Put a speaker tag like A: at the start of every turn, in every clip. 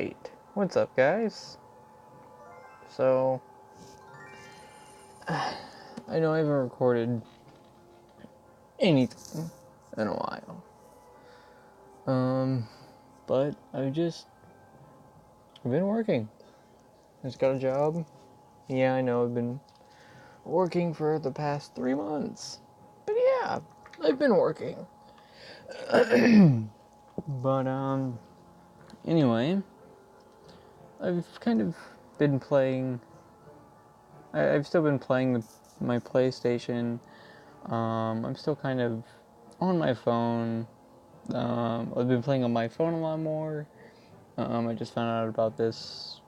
A: Alright, what's up, guys? So, I know I haven't recorded anything in a while. But I've been working. I just got a job. Yeah, I know I've been working for the past 3 months. But yeah, I've been working. But, anyway, I've kind of been playing. I've still been playing my PlayStation. I'm still kind of on my phone. I've been playing on my phone a lot more. I just found out about this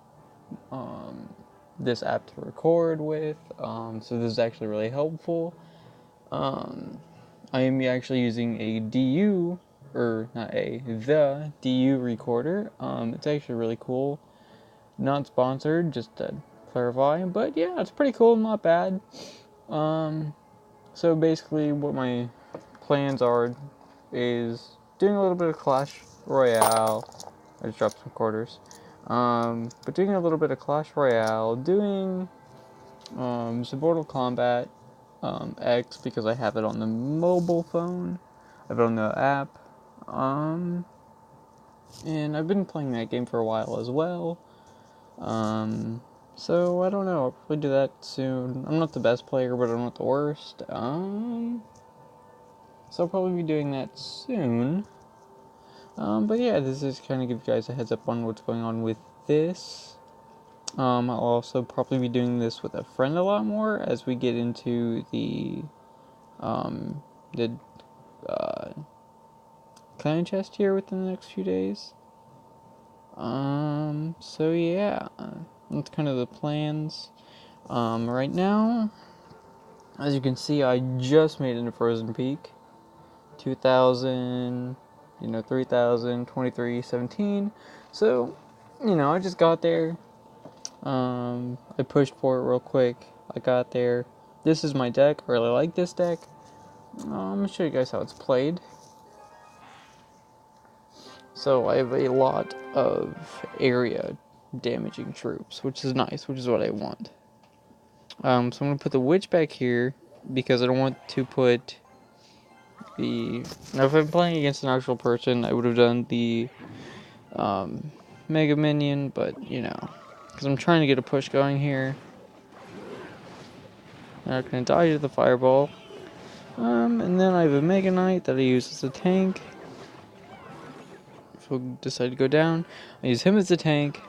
A: app to record with. So this is actually really helpful. I am actually using a DU, or not the DU recorder. It's actually really cool. Not sponsored, just to clarify. But yeah, it's pretty cool, not bad. So basically what my plans are is doing a little bit of Clash Royale. I just dropped some quarters. But doing a little bit of Clash Royale, doing some Mortal Kombat X because I have it on the mobile phone. I have it on the app. And I've been playing that game for a while as well. So I don't know. I'll probably do that soon. I'm not the best player, but I'm not the worst. So I'll probably be doing that soon. But yeah, this is kind of give you guys a heads up on what's going on with this. I'll also probably be doing this with a friend a lot more as we get into the clan chest here within the next few days. So yeah, that's kind of the plans. Right now, as you can see, I just made it into Frozen Peak. 2,000, 3,000, 2317. So, I just got there. I pushed for it real quick. I got there. This is my deck. I really like this deck. I'm going to show you guys how it's played. So, I have a lot of area damaging troops, which is nice, which is what I want. So, I'm going to put the witch back here because I don't want to put now if I'm playing against an actual person, I would have done the Mega Minion, but because I'm trying to get a push going here. I'm not gonna die to the fireball. And then I have a Mega Knight that I use as a tank. If we'll decide to go down, I use him as a tank.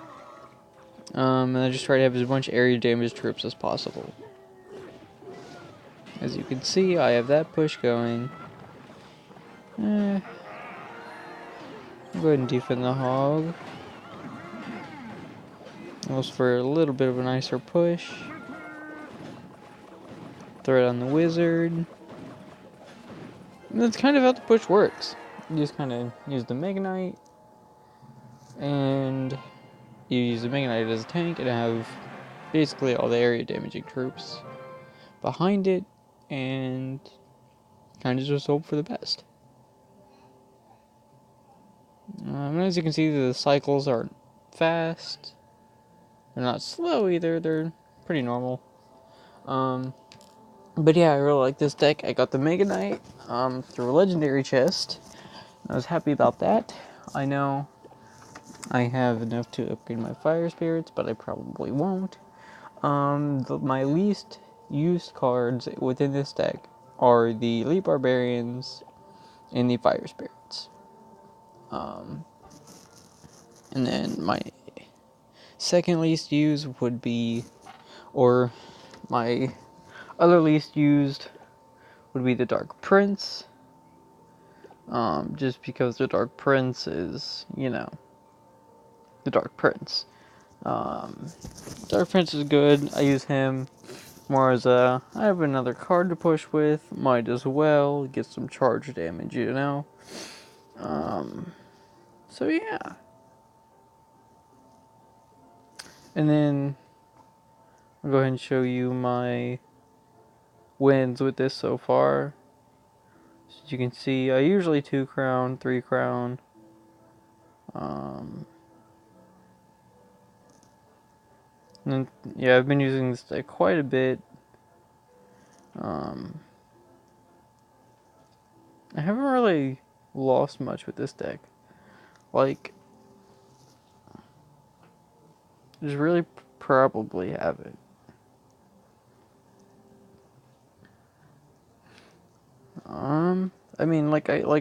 A: And I just try to have as much area damage troops as possible. As you can see, I have that push going. I'll go ahead and defend the hog. Almost for a little bit of a nicer push. Throw it on the wizard. And that's kind of how the push works. You just kind of use the Mega Knight. And you use the Mega Knight as a tank and have basically all the area damaging troops behind it. And kind of just hope for the best. And as you can see, the cycles aren't fast. They're not slow either. They're pretty normal. But yeah, I really like this deck. I got the Mega Knight through a legendary chest. I was happy about that. I know I have enough to upgrade my fire spirits, but I probably won't. My least used cards within this deck are the Elite Barbarians and the fire spirits. And then my second least used would be, or my other least used would be the Dark Prince. Just because the Dark Prince is, the Dark Prince. Dark Prince is good. I use him more as I have another card to push with. Might as well get some charge damage, So yeah. And then I'll go ahead and show you my wins with this so far. As you can see, I usually 2 crown, 3 crown. And yeah, I've been using this deck quite a bit. I haven't really lost much with this deck. Like, just really probably have it. I mean,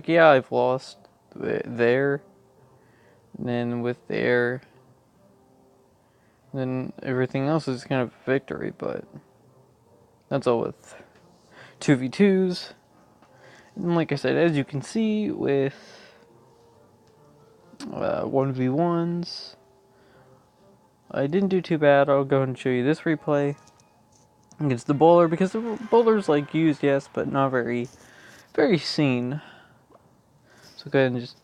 A: yeah, I've lost there, and then with there, then everything else is kind of a victory, but that's all with 2v2s. And like I said, as you can see with 1v1s, I didn't do too bad. I'll go ahead and show you this replay against the bowler, because the bowler's like used, yes, but not very seen. So go ahead and just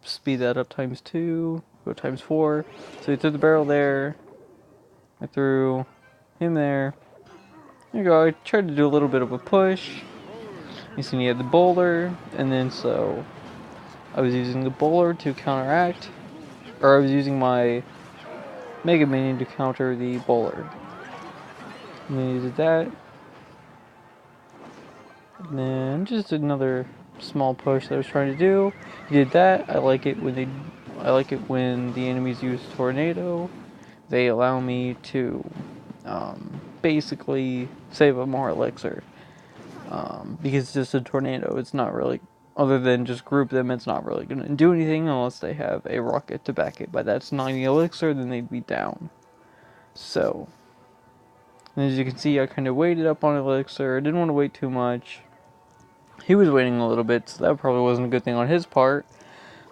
A: speed that up ×2, go ×4. So he threw the barrel there, I threw him there. There you go, I tried to do a little bit of a push. You see he had the bowler, and then so I was using the bowler to counteract, or I was using my Mega Minion to counter the bowler. And then he did that. And then just another small push that I was trying to do. He did that. I like it when the enemies use tornado. They allow me to basically save up more elixir. Because it's just a tornado. It's not really, other than just group them, it's not really going to do anything unless they have a rocket to back it. But that's 90 elixir, then they'd be down. So, as you can see, I kind of waited up on elixir. I didn't want to wait too much. He was waiting a little bit, so that probably wasn't a good thing on his part.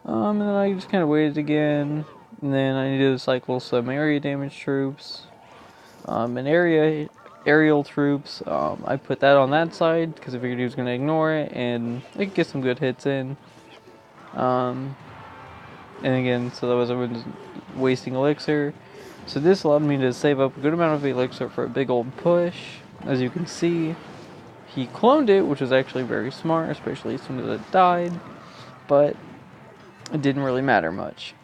A: And then I just kind of waited again. And then I needed to cycle some area damage troops. And aerial troops, I put that on that side because I figured he was going to ignore it and I could get some good hits in. And again, so that wasn't wasting elixir. So this allowed me to save up a good amount of elixir for a big old push. As you can see, he cloned it, which was actually very smart, especially as soon as it died. But it didn't really matter much.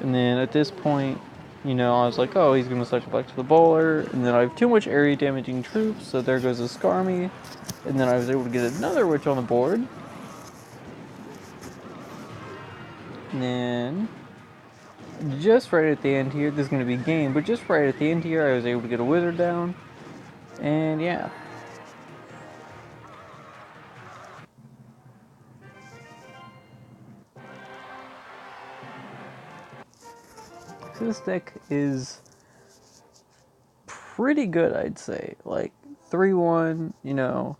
A: And then at this point, you know, I was like, oh, he's going to cycle back to the bowler. And then I have too much area damaging troops, so there goes the Skarmy. And then I was able to get another witch on the board. And then, just right at the end here, this is going to be game, but just right at the end here, I was able to get a wizard down. And yeah. So this deck is pretty good, I'd say. Like, 3-1, you know.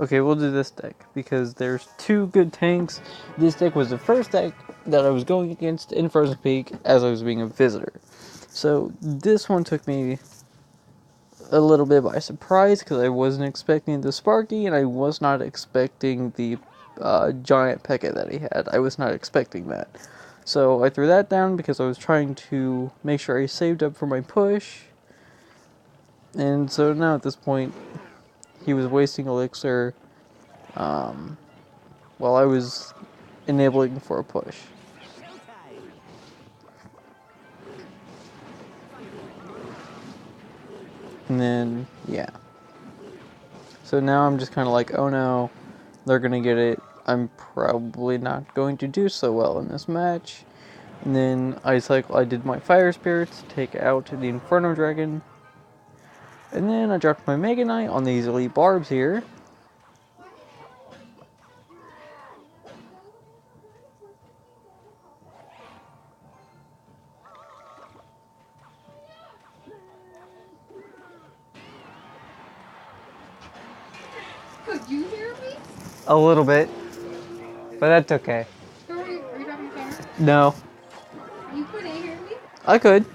A: Okay, we'll do this deck, because there's two good tanks. This deck was the first deck that I was going against in Frozen Peak as I was being a visitor. So, this one took me a little bit by surprise, because I wasn't expecting the Sparky, and I was not expecting the giant P.E.K.K.A that he had. I was not expecting that. So, I threw that down because I was trying to make sure I saved up for my push. And so now at this point, he was wasting elixir while I was enabling for a push. And then, yeah. So now I'm just kind of like, oh no, they're going to get it. I'm probably not going to do so well in this match. And then I did my Fire Spirits to take out the Inferno Dragon. And then I dropped my Mega Knight on these Elite Barbs here.
B: Could you hear me?
A: A little bit. But that's okay.
B: Are you talking to camera?
A: No.
B: You couldn't hear me?
A: I could.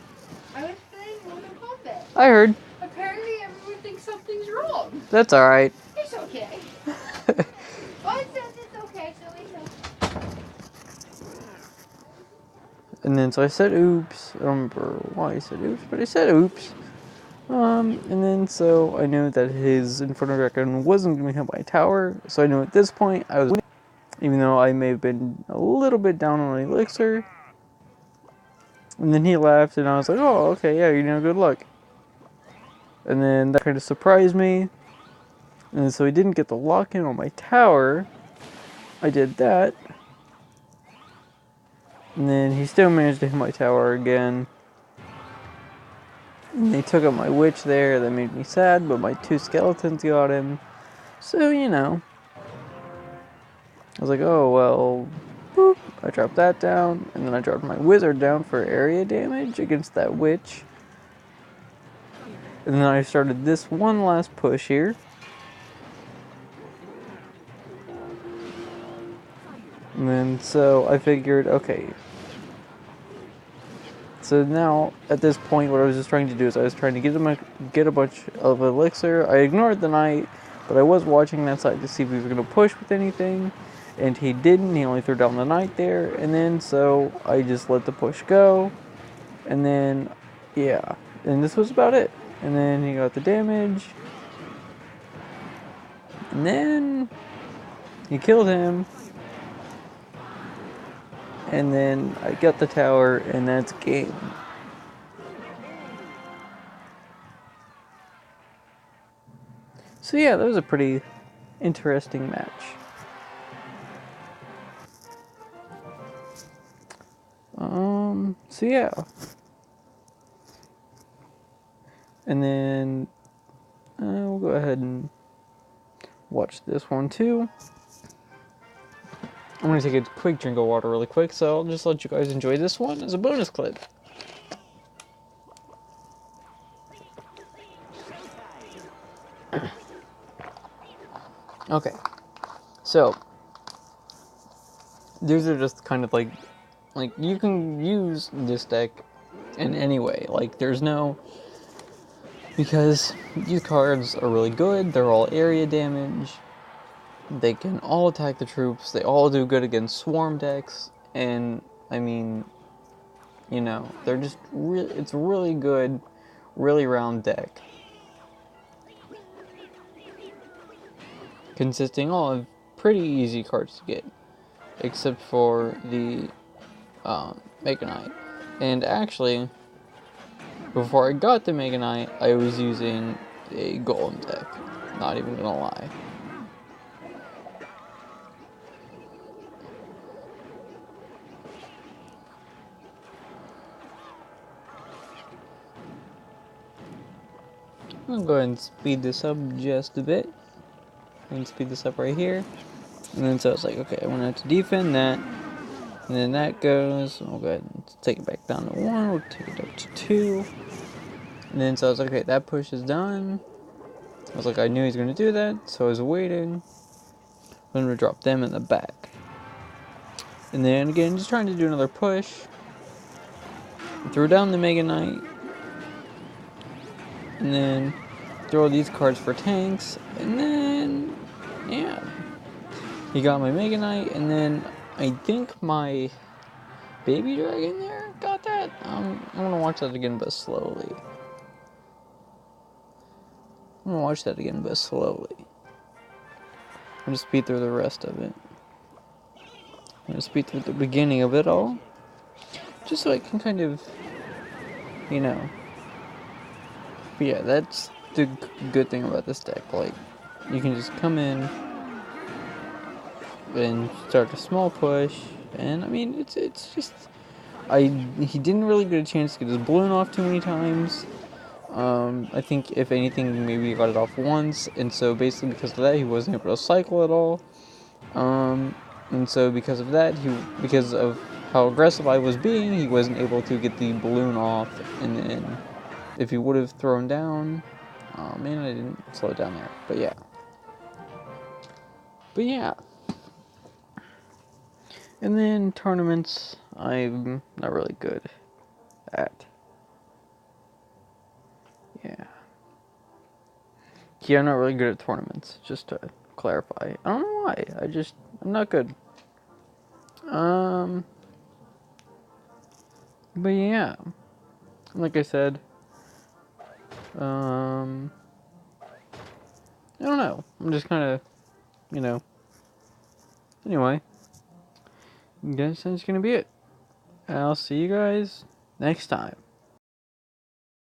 B: I was saying Mortal Kombat.
A: I heard.
B: Apparently everyone thinks something's wrong.
A: That's alright.
B: It's okay. God says it's okay, so it's okay.
A: And then so I said oops. I don't remember why I said oops, but I said oops. And then so I knew that his Inferno Dragon wasn't going to hit my tower, so I knew at this point I was winning. even though I may have been a little bit down on elixir. And then he laughed, and I was like, oh, okay, yeah, good luck. And then that kind of surprised me. And so he didn't get the lock-in on my tower. I did that. And then he still managed to hit my tower again. And they took out my witch there. That made me sad, but my 2 skeletons got him. So, I was like, oh, well, boop. I dropped that down. And then I dropped my wizard down for area damage against that witch. And then I started this one last push here. And then, so I figured, okay. So now, at this point, what I was just trying to do is I was trying to get a bunch of elixir. I ignored the knight, but I was watching that side to see if he was going to push with anything. And he didn't. He only threw down the knight there. And then, so I just let the push go. And then, yeah. And this was about it. And then he got the damage. And then he killed him. And then I got the tower, and that's game. So yeah, that was a pretty interesting match. So yeah. And then we'll go ahead and watch this one too. I'm going to take a quick drink of water really quick, so I'll just let you guys enjoy this one as a bonus clip. Okay, so these are just kind of like you can use this deck in any way. Like there's no, because these cards are really good, they're all area damage, they can all attack the troops, they all do good against swarm decks, and I mean, they're just really, it's a really good, really round deck. Consisting all of pretty easy cards to get, except for the Mega Knight. And actually, before I got the Mega Knight, I was using a Golem deck. Not even gonna lie. I'm gonna go ahead and speed this up just a bit. And speed this up right here. And then so I was like, okay, I'm gonna have to defend that. And then that goes. We'll go ahead and take it back down to 1. We'll take it up to 2. And then so I was like, okay, that push is done. I was like, I knew he was gonna do that, so I was waiting. I'm gonna drop them in the back. And then again, just trying to do another push. Throw down the Mega Knight. And then throw these cards for tanks. And then, yeah. He got my Mega Knight, and then I think my Baby Dragon there got that. I'm gonna watch that again, but slowly. I'm gonna watch that again, but slowly. I'm gonna speed through the rest of it. I'm gonna speed through the beginning of it all. Just so I can kind of, But yeah, that's the good thing about this deck. Like, you can just come in and start a small push, and I mean, it's just, he didn't really get a chance to get his balloon off too many times. I think if anything, maybe he got it off once, and so basically because of that, he wasn't able to cycle at all. And so because of that, because of how aggressive I was being, he wasn't able to get the balloon off, and then if he would have thrown down, oh man, I didn't slow it down there, but yeah. And then tournaments, I'm not really good at. Yeah, I'm not really good at tournaments, just to clarify. I don't know why, I'm not good. But yeah, like I said, I don't know, I'm just kind of, Anyway, I guess that's gonna be it. I'll see you guys next time.